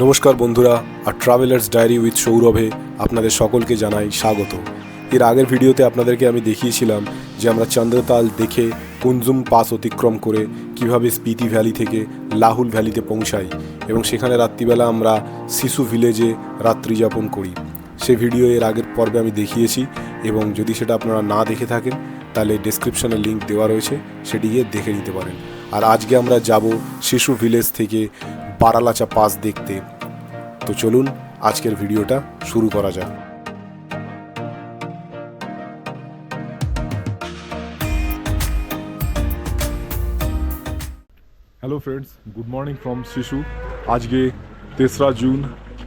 নমস্কার বন্ধুরা, আর travellers diary with সৌরভে আপনাদের সকলকে জানাই স্বাগত। এর আগের ভিডিওতে আপনাদেরকে আমি দেখিয়েছিলাম যে আমরা চন্দ্রতাল দেখে কুঞ্জুম পাস অতিক্রম করে কিভাবে স্পিতি ভ্যালি থেকে লাহুল ভ্যালিতে পৌঁছাই এবং সেখানে রাত্রিবেলা আমরা শিশু ভিলেজে রাত্রিযাপন করি। সেই ভিডিও এর আগের পর্বে আমি দেখিয়েছি এবং যদি সেটা আপনারা না দেখে থাকেন তাহলে ডেসক্রিপশনে লিঙ্ক দেওয়া রয়েছে, সেটি গিয়ে দেখে নিতে পারেন। আর আজকে আমরা যাব শিশু ভিলেজ থেকে বারালাচা পাস দেখতে। তো চলুন আজকের ভিডিওটা শুরু করা যাক। Hello friends, good morning from শিশু। আজকে 3রা জুন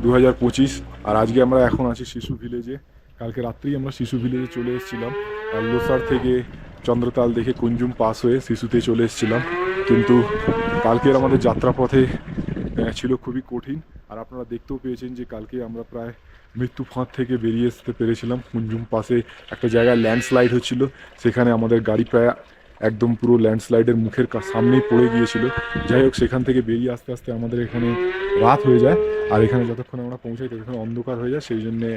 2025 আর আজকে আমরা এখন আছি শিশু ভিলেজে। কালকে রাত্রেই আমরা শিশু ভিলেজে চলে এসেছিলাম আর লোসার থেকে চন্দ্রতাল দেখে কুঞ্জুম পাস হয়ে শিশুতে চলে এসেছিলাম, কিন্তু কালকের আমাদের যাত্রাপথে ছিল খুবই কঠিন। আর আপনারা দেখতেও পেয়েছেন যে কালকে আমরা প্রায় মৃত্যু ফাঁদ থেকে বেরিয়ে আসতে পেরেছিলাম। কুঞ্জুম পাসে একটা জায়গায় ল্যান্ডস্লাইড হচ্ছিল, সেখানে আমাদের গাড়ি প্রায় একদম পুরো ল্যান্ডস্লাইডের মুখের সামনেই পড়ে গিয়েছিল। যাই হোক, সেখান থেকে বেরিয়ে আস্তে আস্তে আমাদের এখানে রাত হয়ে যায় আর এখানে যতক্ষণ আমরা পৌঁছাই ততক্ষণ অন্ধকার হয়ে যায়। সেই জন্যে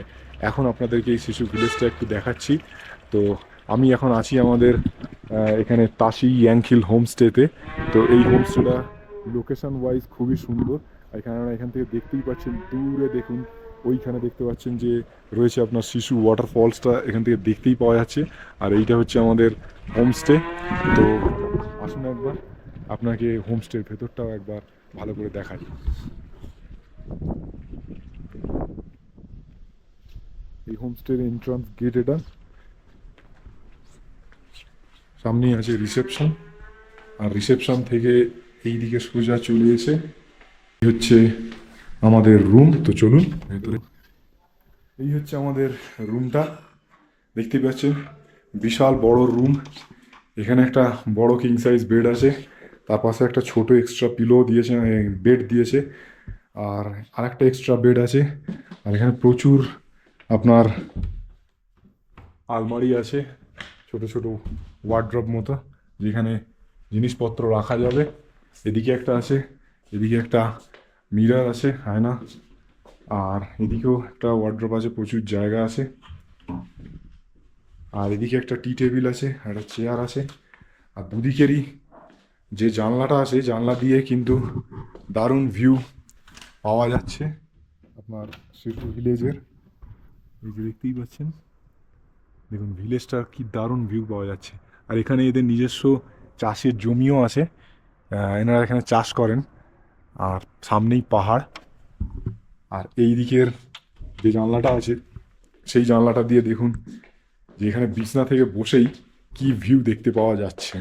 এখন আপনাদেরকে এই শিশু ভিলেজটা একটু দেখাচ্ছি। তো আমি এখন আছি আমাদের এখানে তাসি ইয়াংখিল হোমস্টেতে। তো এই হোমস্টেটা লোকেশন ওয়াইজ খুবই সুন্দর। এখান থেকে দেখতেই পাচ্ছেন, দূরে দেখুন ওইখানে দেখতে পাচ্ছেন যে রয়েছে আপনার শিশু ওয়াটারফলসটা, এখান থেকে দেখতেই পাওয়া যাচ্ছে। আর এইটা হচ্ছে আমাদের হোমস্টে। তো আসুন একবার আপনাকে হোমস্টের ভেতরটাও একবার ভালো করে দেখাই। এই হোমস্টের এন্ট্রান্স গেট, এটা সামনেই আছে রিসেপশন, আর রিসেপশন থেকে এই দিকে সোজা চলে এসে হচ্ছে আমাদের রুম। তো চলুন ভেতরে। এই হচ্ছে আমাদের রুমটা, দেখতে পাচ্ছেন বিশাল বড় রুম। এখানে একটা বড় কিং সাইজ বেড আছে, তার পাশে একটা ছোট এক্সট্রা পিলো দিয়েছে, বেড দিয়েছে, আর আরেকটা এক্সট্রা বেড আছে। আর এখানে প্রচুর আপনার আলমারি আছে, ছোট ছোট ওয়ার্ড্রপ মতো, যেখানে জিনিসপত্র রাখা যাবে। এদিকে একটা আছে, এদিকে একটা মিরর আছে, আয়না, আর এদিকেও একটা ওয়ার্ড্রপ আছে, প্রচুর জায়গা আছে। আর এদিকে একটা টি টেবিল আছে, একটা চেয়ার আছে। আর দুদিকেরই যে জানলাটা আছে, জানলা দিয়ে কিন্তু দারুণ ভিউ পাওয়া যাচ্ছে আপনার শিশু ভিলেজের। এই যে দেখতেই পাচ্ছেন, দেখুন ভিলেজটার কি দারুণ ভিউ পাওয়া যাচ্ছে। আর এখানে এদের নিজস্ব চাষের জমিও আছে, এনারা এখানে চাষ করেন। আর সামনেই পাহাড়। আর এই দিকের যে জানলাটা আছে, সেই জানলাটা দিয়ে দেখুন যে এখানে বিছনা থেকে বসেই কি ভিউ দেখতে পাওয়া যাচ্ছে।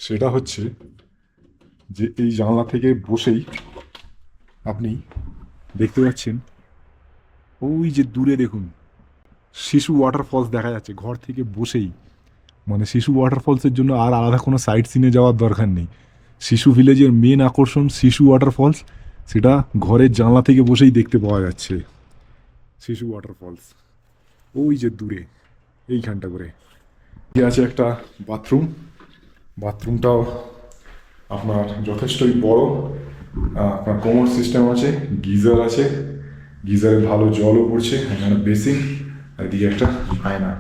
সেটা হচ্ছে যে এই জানলা থেকে বসেই আপনি দেখতে পাচ্ছেন ওই যে দূরে দেখুন শিশু ওয়াটারফলস দেখা যাচ্ছে ঘর থেকে বসেই। মানে শিশু ওয়াটারফলসের জন্য আর আলাদা কোনো সাইট সিনে যাওয়ার দরকার নেই। শিশু ভিলেজের মেন আকর্ষণ শিশু ওয়াটারফলস, সেটা ঘরের জানলা থেকে বসেই দেখতে পাওয়া যাচ্ছে শিশু ওয়াটারফলস। ওই যে দূরে এইখানটা করে আছে একটা বাথরুম। বাথরুমটাও আপনার যথেষ্টই বড়। আপনার কোমর সিস্টেম আছে, গিজার আছে, গিজারে ভালো জলও পড়ছে। এখানে বেসিন, আর এদিকে একটা আয়না।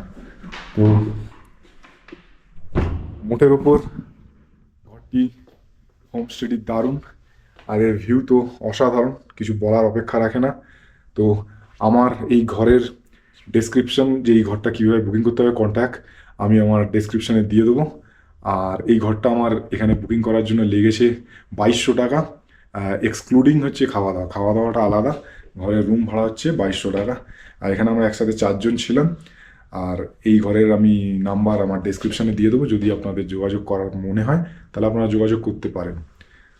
তো মোটের ওপর ঘরটি, হোমস্টেটি দারুণ। আর এর ভিউ তো অসাধারণ, কিছু বলার অপেক্ষা রাখে না। তো আমার এই ঘরের ডেসক্রিপশন, যে এই ঘরটা কীভাবে বুকিং করতে হবে, কন্ট্যাক্ট আমি আমার ডেসক্রিপশানে দিয়ে দেবো। আর এই ঘরটা আমার এখানে বুকিং করার জন্য লেগেছে 2200 টাকা, এক্সক্লুডিং হচ্ছে খাওয়া দাওয়া। খাওয়া দাওয়াটা আলাদা, ঘরের রুম ভাড়া হচ্ছে 2200 টাকা। আর এখানে আমরা একসাথে 4 জন ছিলাম। আর এই ঘরের আমি নাম্বার আমার ডেসক্রিপশানে দিয়ে দেবো, যদি আপনাদের যোগাযোগ করার মনে হয় তাহলে আপনারা যোগাযোগ করতে পারেন।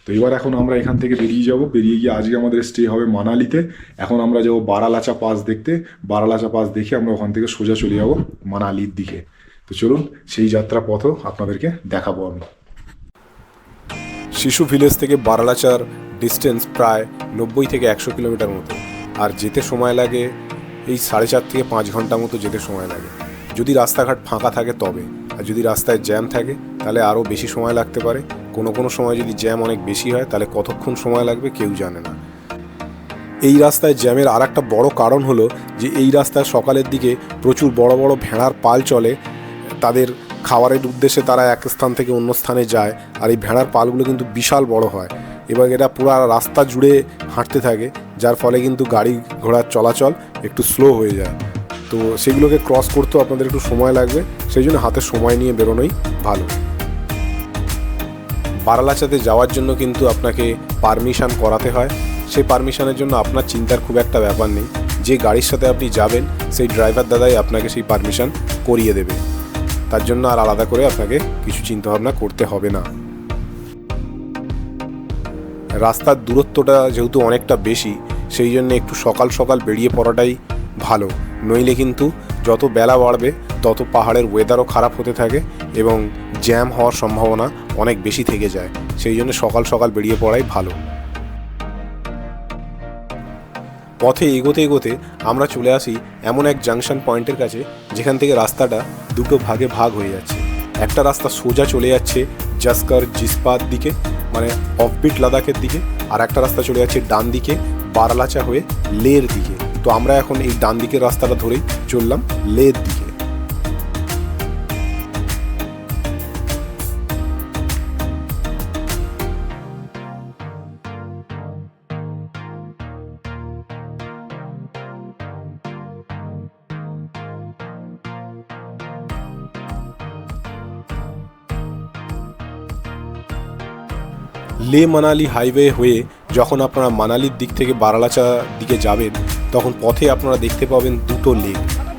তো এবার এখন আমরা এখান থেকে বেরিয়ে যাব। বেরিয়ে গিয়ে আজকে আমাদের স্টে হবে মানালিতে। এখন আমরা যাবো বারালাচা পাস দেখতে। বারালাচা পাস দেখে আমরা ওখান থেকে সোজা চলে যাব মানালির দিকে। তো চলুন সেই যাত্রা পথও আপনাদেরকে দেখাবো আমি। শিশু ভিলেজ থেকে বারালাচার ডিস্টেন্স প্রায় 90 থেকে 100 কিলোমিটার মতো। আর যেতে সময় লাগে এই 4.5 থেকে 5 ঘন্টা মতো যেতে সময় লাগে, যদি রাস্তাঘাট ফাঁকা থাকে তবে। আর যদি রাস্তায় জ্যাম থাকে তাহলে আরও বেশি সময় লাগতে পারে। কোনো সময় যদি জ্যাম অনেক বেশি হয় তাহলে কতক্ষণ সময় লাগবে কেউ জানে না। এই রাস্তায় জ্যামের আর একটা বড় কারণ হলো যে এই রাস্তায় সকালের দিকে প্রচুর বড় বড় ভেড়ার পাল চলে। তাদের খাবারের উদ্দেশ্যে তারা এক স্থান থেকে অন্য স্থানে যায়, আর এই ভেড়ার পালগুলো কিন্তু বিশাল বড় হয় এবং এটা পুরো রাস্তা জুড়ে হাঁটতে থাকে, যার ফলে কিন্তু গাড়ি ঘোড়ার চলাচল একটু স্লো হয়ে যায়। তো সেগুলোকে ক্রস করতেও আপনাদের একটু সময় লাগবে, সেই জন্য হাতে সময় নিয়ে বেরোনোই ভালো। বারালাচাতে যাওয়ার জন্য কিন্তু আপনাকে পারমিশন করাতে হয়। সেই পারমিশনের জন্য আপনার চিন্তার খুব একটা ব্যাপার নেই, যে গাড়ির সাথে আপনি যাবেন সেই ড্রাইভার দাদাই আপনাকে সেই পারমিশন করিয়ে দেবে। তার জন্য আর আলাদা করে আপনাকে কিছু চিন্তাভাবনা করতে হবে না। রাস্তার দূরত্বটা যেহেতু অনেকটা বেশি, সেই জন্য একটু সকাল সকাল বেরিয়ে পড়াটাই ভালো, নইলে কিন্তু যত বেলা বাড়বে তত পাহাড়ের ওয়েদারও খারাপ হতে থাকে এবং জ্যাম হওয়ার সম্ভাবনা অনেক বেশি থেকে যায়। সেই জন্য সকাল সকাল বেরিয়ে পড়াই ভালো। পথে এগোতে এগোতে আমরা চলে আসি এমন এক জাংশন পয়েন্টের কাছে, যেখান থেকে রাস্তাটা দুটো ভাগে ভাগ হয়ে যাচ্ছে। একটা রাস্তা সোজা চলে যাচ্ছে জাস্কার জিসপাত দিকে, মানে অফবিট লাদাখের দিকে, আর একটা রাস্তা চলে যাচ্ছে ডান দিকে বারালাচা হয়ে লের দিকে। তো আমরা এখন এই ডান দিকের রাস্তাটা ধরেই চললাম লের দিকে। লে মানালি হাইওয়ে হয়ে যখন আপনারা মানালির দিক থেকে বারালাচা দিকে যাবেন, তখন পথে আপনারা দেখতে পাবেন দুটো লেক,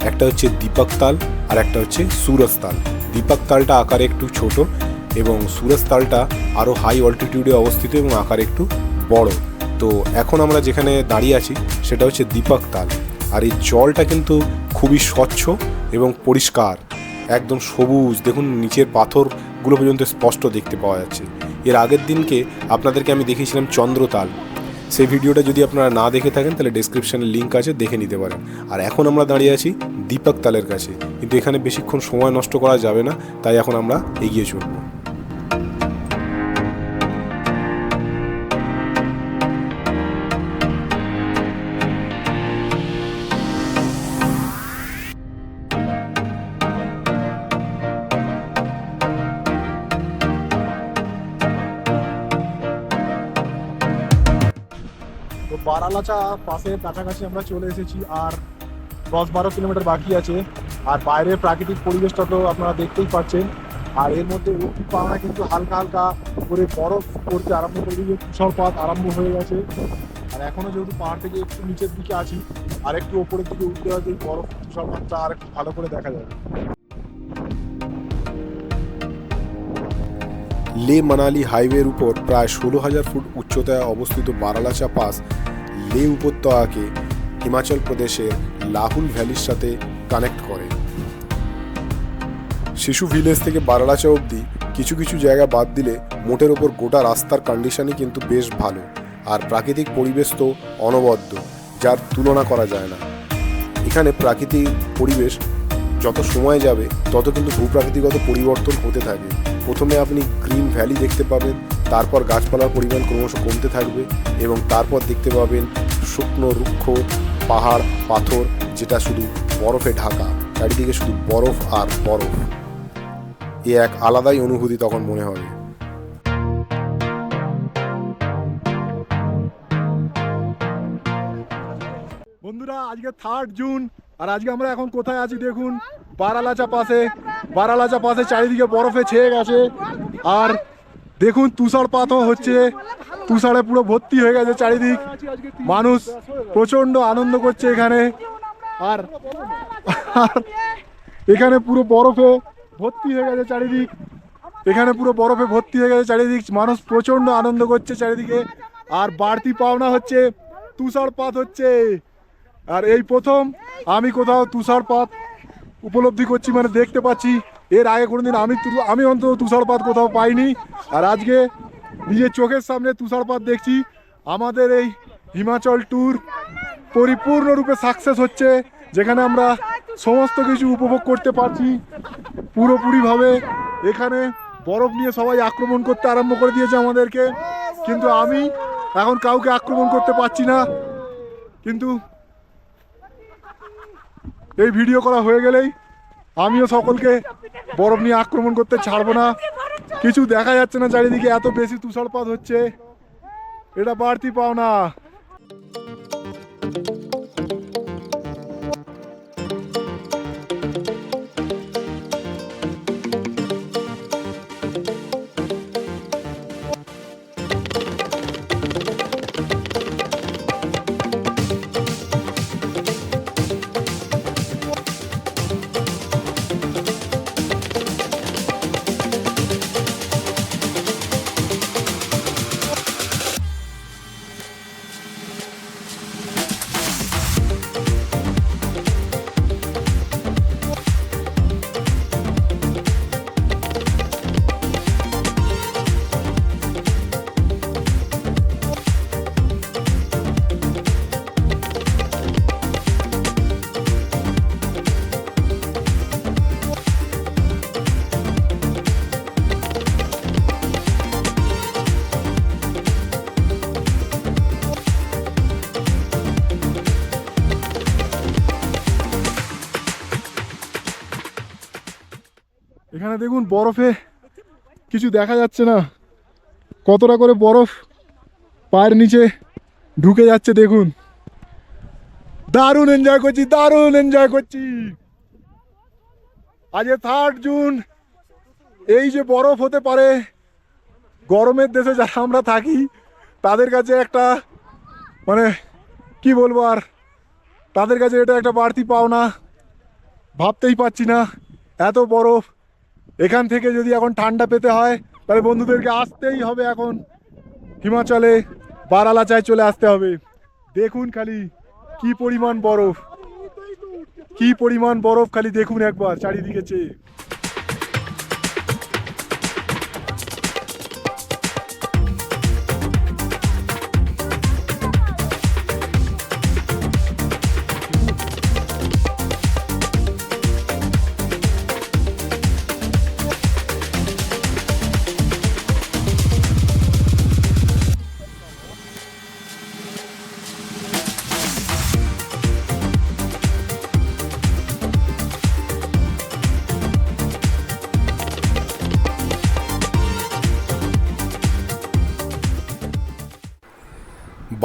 একটা হচ্ছে দীপকতাল আর একটা হচ্ছে সুরজতাল। দীপকতালটা আকারে একটু ছোট এবং সুরজতালটা আরও হাই অল্টিটিউডে অবস্থিত এবং আকারে একটু বড়। তো এখন আমরা যেখানে দাঁড়িয়ে আছি সেটা হচ্ছে দীপকতাল, আর এই জলটা কিন্তু খুবই স্বচ্ছ এবং পরিষ্কার, একদম সবুজ। দেখুন নিচের পাথরগুলো পর্যন্ত স্পষ্ট দেখতে পাওয়া যাচ্ছে। এর আগের দিনকে আপনাদেরকে আমি দেখিয়েছিলাম চন্দ্রতাল, সেই ভিডিওটা যদি আপনারা না দেখে থাকেন তাহলে ডেসক্রিপশানে লিঙ্ক আছে, দেখে নিতে পারেন। আর এখন আমরা দাঁড়িয়ে আছি দীপকতালের কাছে, কিন্তু এখানে বেশিক্ষণ সময় নষ্ট করা যাবে না, তাই এখন আমরা এগিয়ে চলব। তো বারালাচা পাশের কাছাকাছি আমরা চলে এসেছি, আর 10-12 কিলোমিটার বাকি আছে। আর বাইরের প্রাকৃতিক পরিবেশটা তো আপনারা দেখতেই পাচ্ছেন। আর এর মধ্যে অতি পাহাড়া কিন্তু হালকা হালকা করে বরফ পড়তে আরম্ভ করে দিয়ে তুষারপাত আরম্ভ হয়ে গেছে। আর এখনও যেহেতু পাহাড় থেকে একটু নিচের দিকে আছি, আর একটু ওপরের দিকে উঠতে হয়তো এই বরফ তুষারপাতটা আর একটু ভালো করে দেখা যাবে। লে মানালি হাইওয়ের উপর প্রায় 16,000 ফুট উচ্চতায় অবস্থিত বারালাচা পাস লে উপত্যকাকে হিমাচল প্রদেশের লাহুল ভ্যালির সাথে কানেক্ট করে। শিশু ভিলেজ থেকে বারালাচা অবধি কিছু কিছু জায়গা বাদ দিলে মোটের ওপর গোটা রাস্তার কন্ডিশনই কিন্তু বেশ ভালো, আর প্রাকৃতিক পরিবেশ তো অনবদ্য, যার তুলনা করা যায় না। এখানে প্রাকৃতিক পরিবেশ যত সময় যাবে তত কিন্তু ভূপ্রাকৃতিগত পরিবর্তন হতে থাকে। প্রথমে আপনি গ্রিন ভ্যালি দেখতে পাবেন, তারপর গাছপালার পরিমাণ ক্রমশ কমতে থাকবে এবং তারপর দেখতে পাবেন শুকনো রুক্ষ পাহাড় পাথর, যেটা শুধু বরফে ঢাকা, চারিদিকে শুধু বরফ আর বরফ। এ এক আলাদাই অনুভূতি তখন মনে হবে। বন্ধুরা, আজকে 3 জুন, আর আজকে আমরা এখন কোথায় আছি দেখুন, বারালাচা পাশে। বারালাচা পাশে চারিদিকে বরফে ছেয়ে গেছে, আর দেখুন তুষারপাতও হচ্ছে, তুষারে পুরো ভর্তি হয়ে গেছে চারিদিক। মানুষ প্রচন্ড আনন্দ করছে এখানে, আর এখানে পুরো বরফে ভর্তি হয়ে গেছে চারিদিক। এখানে পুরো বরফে ভর্তি হয়ে গেছে চারিদিক, মানুষ প্রচন্ড আনন্দ করছে চারিদিকে। আর বাড়তি পাওনা হচ্ছে তুষারপাত হচ্ছে। আর এই প্রথম আমি কোথাও তুষারপাত উপলব্ধি করছি, মানে দেখতে পাচ্ছি। এর আগে কোনোদিন আমি অন্তত তুষারপাত কোথাও পাইনি, আর আজকে নিজের চোখের সামনে তুষারপাত দেখছি। আমাদের এই হিমাচল ট্যুর পরিপূর্ণরূপে সাকসেস হচ্ছে, যেখানে আমরা সমস্ত কিছু উপভোগ করতে পারছি পুরোপুরিভাবে। এখানে বরফ নিয়ে সবাই আক্রমণ করতে আরম্ভ করে দিয়েছে আমাদেরকে, কিন্তু আমি এখন কাউকে আক্রমণ করতে পারছি না। কিন্তু এই ভিডিও করা হয়ে গেলেই আমিও সকলকে বরফ নিয়ে আক্রমণ করতে ছাড়বো না। কিছু দেখা যাচ্ছে না চারিদিকে, এত বেশি তুষারপাত হচ্ছে, এটা বাড়তি পাওনা। এখানে দেখুন বরফে কিছু দেখা যাচ্ছে না, কতটা করে বরফ পায়ের নিচে ঢুকে যাচ্ছে দেখুন। দারুণ এনজয় করছি, দারুণ এনজয় করছি। আজ 3 জুন, এই যে বরফ হতে পারে গরমের দেশে যারা আমরা থাকি তাদের কাছে একটা মানে কি বলবো আর, তাদের কাছে এটা একটা বাড়তি পাওনা। ভাবতেই পারছি না এত বরফ। এখান থেকে যদি এখন ঠান্ডা পেতে হয় তাহলে বন্ধুদেরকে আসতেই হবে, এখন হিমাচলে বারালাচায় চলে আসতে হবে। দেখুন খালি কি পরিমাণ বরফ, কি পরিমাণ বরফ, খালি দেখুন একবার চারিদিকে চেয়ে।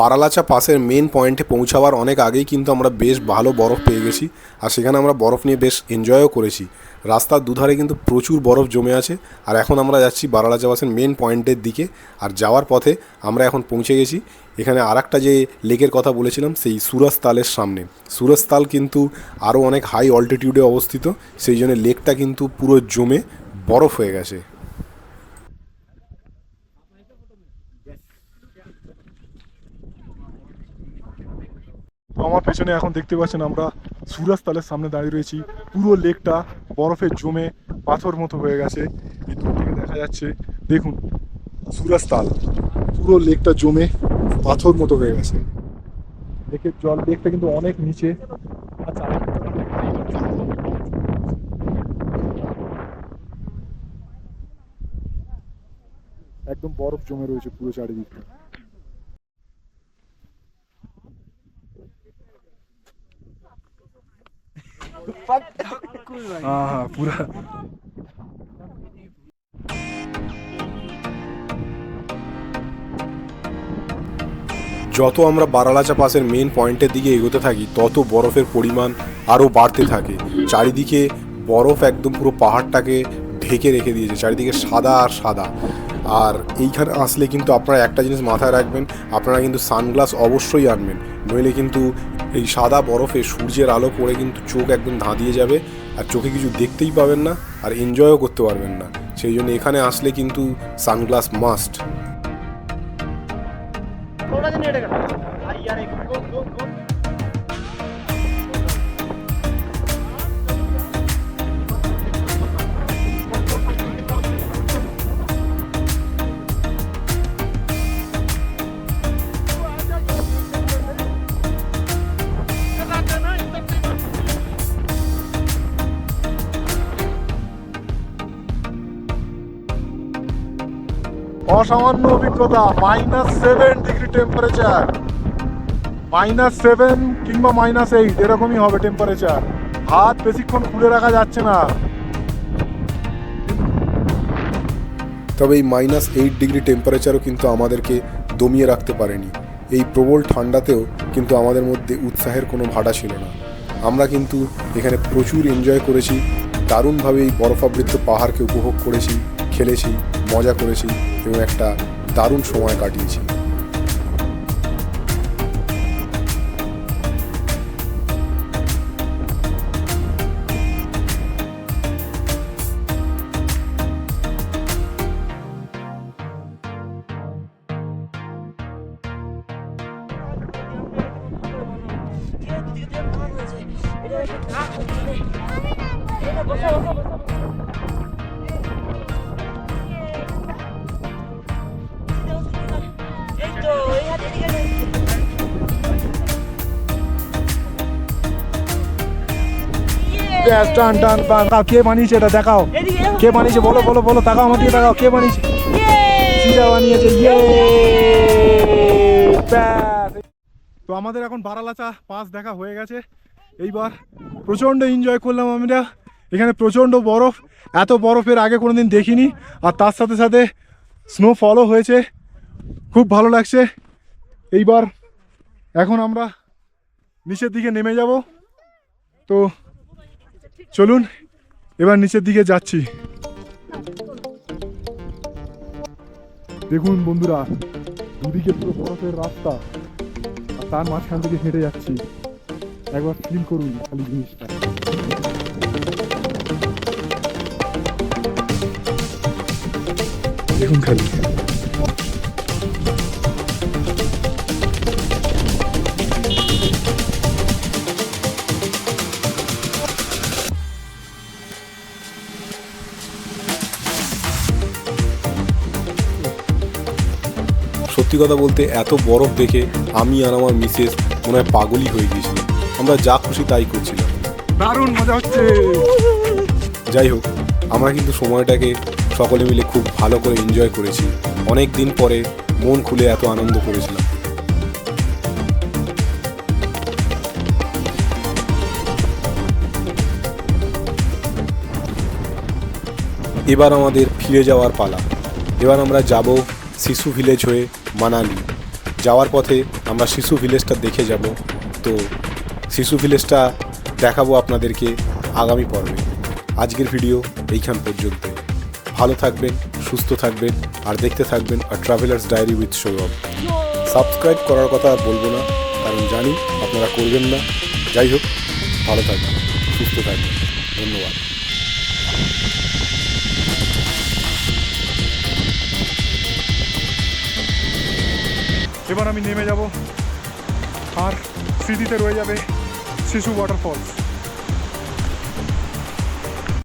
বারালাচা পাসের মেন পয়েন্টে পৌঁছাবার অনেক আগেই কিন্তু আমরা বেশ ভালো বরফ পেয়ে গেছি, আর সেখানে আমরা বরফ নিয়ে বেশ এনজয়ও করেছি। রাস্তার দুধারে কিন্তু প্রচুর বরফ জমে আছে। আর এখন আমরা যাচ্ছি বারালাচা পাসের মেন পয়েন্টের দিকে। আর যাওয়ার পথে আমরা এখন পৌঁছে গেছি এখানে আরেকটা যে লেকের কথা বলেছিলাম, সেই সুরজতালের সামনে। সুরজতাল কিন্তু আরও অনেক হাই অল্টিটিউডে অবস্থিত, সেই জন্য লেকটা কিন্তু পুরো জমে বরফ হয়ে গেছে। আমার পেছনে এখন দেখতে পাচ্ছেন আমরা সুরজতালের সামনে দাঁড়িয়ে রয়েছি। পুরো লেকটা বরফে জমে পাথর মতো হয়ে গেছে। এই দূর থেকে দেখা যাচ্ছে, দেখুন সুরজতাল, পুরো লেকটা জমে পাথর মতো হয়ে গেছে। লেকের জল, লেকটা কিন্তু অনেক নিচে। আচ্ছা, একদম বরফ জমে রয়েছে পুরো চারিদিকটা। হ্যাঁ পুরা যত আমরা বারালাচা পাসের মেন পয়েন্টের দিকে এগোতে থাকি তত বরফের পরিমাণ আরও বাড়তে থাকে। চারিদিকে বরফ একদম পুরো পাহাড়টাকে ঢেকে রেখে দিয়েছে, চারিদিকে সাদা আর সাদা। আর এইখানে আসলে কিন্তু আপনারা একটা জিনিস মাথায় রাখবেন, আপনারা কিন্তু সানগ্লাস অবশ্যই আনবেন, নইলে কিন্তু এই সাদা বরফে সূর্যের আলো পড়ে কিন্তু চোখ একদম ধাঁধিয়ে যাবে, আর চোখে কিছু দেখতেই পাবেন না, আর এনজয়ও করতে পারবেন না। সেই জন্য এখানে আসলে কিন্তু সানগ্লাস মাস্ট। অসামান্য অভিজ্ঞতা, -7 ডিগ্রি টেম্পারেচার। -7 কিংবা -8 এরকমই হবে টেম্পারেচার। হাত বেশিক্ষণ খুলে রাখা যাচ্ছে না। তবে এই -8 ডিগ্রি টেম্পারেচারও কিন্তু আমাদেরকে দমিয়ে রাখতে পারেনি। এই প্রবল ঠান্ডাতেও কিন্তু আমাদের মধ্যে উৎসাহের কোনো ভাটা ছিল না। আমরা কিন্তু এখানে প্রচুর এনজয় করেছি, দারুণভাবে এই বরফাবৃত পাহাড়কে উপভোগ করেছি, খেলেছি, মজা করেছি এবং একটা দারুণ সময় কাটিয়েছি। টান টান টান, কে বানিয়েছে এটা দেখাও, কে বানিয়েছে বলো বলো বলো, তাকাও আমার দিকে তাকাও, কে বানিয়েছে? সিজা বানিয়েছে। ইয়ে! ব্যাস। তো আমাদের এখন বারালাচা পাস দেখা হয়ে গেছে। এইবার প্রচণ্ড এনজয় করলাম আমরা। এখানে প্রচণ্ড বরফ, এত বরফের আগে কোনোদিন দেখিনি। আর তার সাথে সাথে স্নোফলও হয়েছে, খুব ভালো লাগছে। এইবার এখন আমরা নিচের দিকে নেমে যাব। তো চলুন এবার নিচের দিকে যাচ্ছি। দেখুন বন্ধুরা, দুদিকে পুরো বরফের রাস্তা আর তার মাঝখান থেকে হেঁটে যাচ্ছি। একবার ফিল করুন খালি জিনিসটা। দেখুন খালি। সত্যি কথা বলতে এত বরফ দেখে আমি আর আমার মিসেস মনে হয় পাগলই হয়ে গিয়েছিলাম। আমরা যা খুশি তাই করছিলাম, দারুণ মজা হচ্ছে। যাই হোক, আমরা কিন্তু সময়টাকে সকলে মিলে খুব ভালো করে এনজয় করেছি। অনেক দিন পরে মন খুলে এত আনন্দ করেছিলাম। এবার আমাদের ফিরে যাওয়ার পালা। এবার আমরা যাব শিশু ভিলেজ হয়ে মানালি। যাওয়ার পথে আমরা শিশু ভিলেজটা দেখে যাব। তো শিশু ভিলেজটা দেখাবো আপনাদেরকে আগামী পর্বে। আজকের ভিডিও এইখান পর্যন্ত। ভালো থাকবেন, সুস্থ থাকবেন আর দেখতে থাকবেন a travellers diary with Sourav. Subscribe করার কথা আর বলবো না, কারণ জানি আপনারা করবেন না। যাই হোক, ভালো থাকবেন, সুস্থ থাকবেন। ধন্যবাদ। এবার আমি নেমে যাব আর স্মৃতিতে রয়ে যাবে শিশু ওয়াটারফলস।